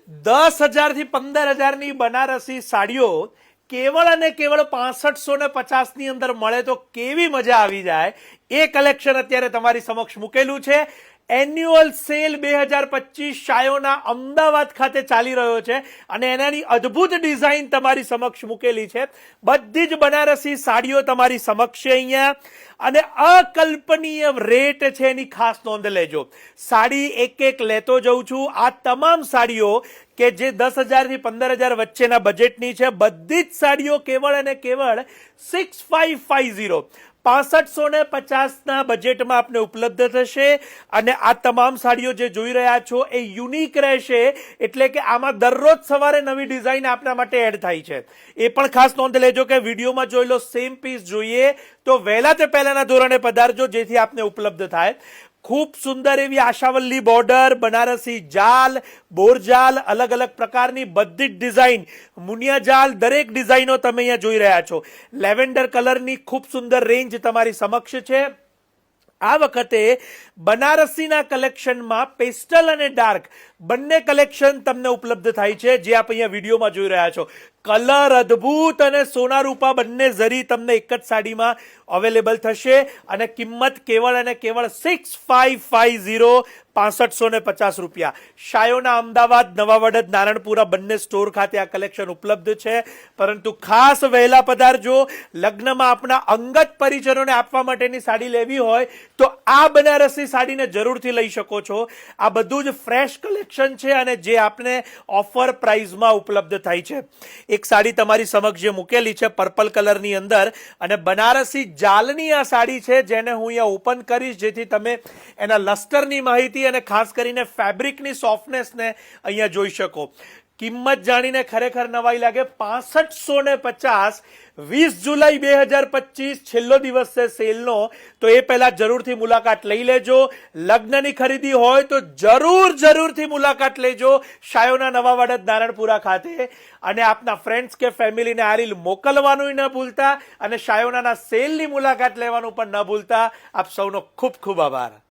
10,000 થી 15,000 ની બનારસી સાડીઓ કેવળ અને કેવળ 6550 ની અંદર મળે તો કેવી મજા આવી જાય એ કલેક્શન અત્યારે તમારી સમક્ષ મૂકેલું છે. એન્યુઅલ સેલ 2025 શાયોના અમદાવાદ ખાતે ચાલી રહ્યો છે અને એનાની અદ્ભુત ડિઝાઇન તમારી સમક્ષ મૂકેલી છે. બધી જ બનારસી સાડીઓ તમારી સમક્ષ છે અહીંયા અને અકલ્પનીય રેટ છે એની ખાસ નોંધ લેજો. સાડી એક એક લેતો જઉં છું. આ તમામ સાડીઓ કે જે 10,000 થી 15,000 વચ્ચેના બજેટની છે, બધી જ સાડીઓ કેવળ અને કેવળ 6550 6550 ના બજેટમાં આપને ઉપલબ્ધ થશે અને આ તમામ સાડીઓ જે જોઈ રહ્યા છો એ યુનિક રહેશે, એટલે કે આમાં દરરોજ સવારે નવી ડિઝાઇન આપના માટે એડ થાય છે. એ પણ ખાસ નોંધ લેજો કે વિડીયોમાં જોઈ લો સેમ પીસ જોઈએ તો વહેલા તે પહેલાના ધોરણે પધારજો જેથી આપને ઉપલબ્ધ થાય. ખૂબ સુંદર એવી આશાવલ્લી બોર્ડર, બનારસી જાલ, બોરજાલ, અલગ અલગ પ્રકારની બધી જ ડિઝાઇન, મુનિયા જાલ, દરેક ડિઝાઇનો તમે અહીંયા જોઈ રહ્યા છો. લેવેન્ડર કલરની ખૂબ સુંદર રેન્જ તમારી સમક્ષ છે. આ વખતે બનારસીના કલેક્શનમાં પેસ્ટલ અને ડાર્ક બંને કલેક્શન તમને ઉપલબ્ધ થાય છે, જે આપ અહીંયા વિડીયોમાં જોઈ રહ્યા છો. કલર અદ્ભુત અને સોના રૂપા બંને ઝરી તમને એક જ સાડીમાં અવેલેબલ થશે અને કિંમત કેવળ અને કેવળ 6550 6550 રૂપિયા. શાયોના અમદાવાદ, નવા વડદ, નારણપુરા બંને સ્ટોર ખાતે આ કલેક્શન ઉપલબ્ધ છે. પરંતુ ખાસ વહેલા પધારજો. લગ્નમાં આપણા અંગત પરિજનોને આપવા માટેની સાડી લેવી હોય તો આ બનારસી સાડીને જરૂરથી લઈ શકો છો. આ બધું જ ફ્રેશ કલેક્શન છે અને જે આપને ઓફર પ્રાઇઝમાં ઉપલબ્ધ થાય છે. એક સાડી તમારી સમક્ષ જે મૂકેલી છે પર્પલ કલરની અંદર અને બનારસી જાલની આ સાડી છે, જેને હું અહીંયા ઓપન કરીશ જેથી તમે એના લસ્ટરની માહિતી અને ખાસ કરીને ફેબ્રિકની સોફ્ટનેસને અહીંયા જોઈ શકો. કિંમત જાણીને ખરેખર નવાઈ લાગે. 6550 20 જુલાઈ 2025 છેલ્લો દિવસ છે સેલનો, તો એ પહેલા જરૂરથી મુલાકાત લઈ લેજો. લગ્નની ખરીદી હોય તો જરૂરથી મુલાકાત લેજો શાયોના નવા વડદ, નારણપુરા ખાતે અને આપના ફ્રેન્ડ્સ કે ફેમિલીને આ રીલ મોકલવાનું ન ભૂલતા અને શાયોના સેલની મુલાકાત લેવાનું પણ ન ભૂલતા. આપ સૌનો ખૂબ ખૂબ આભાર.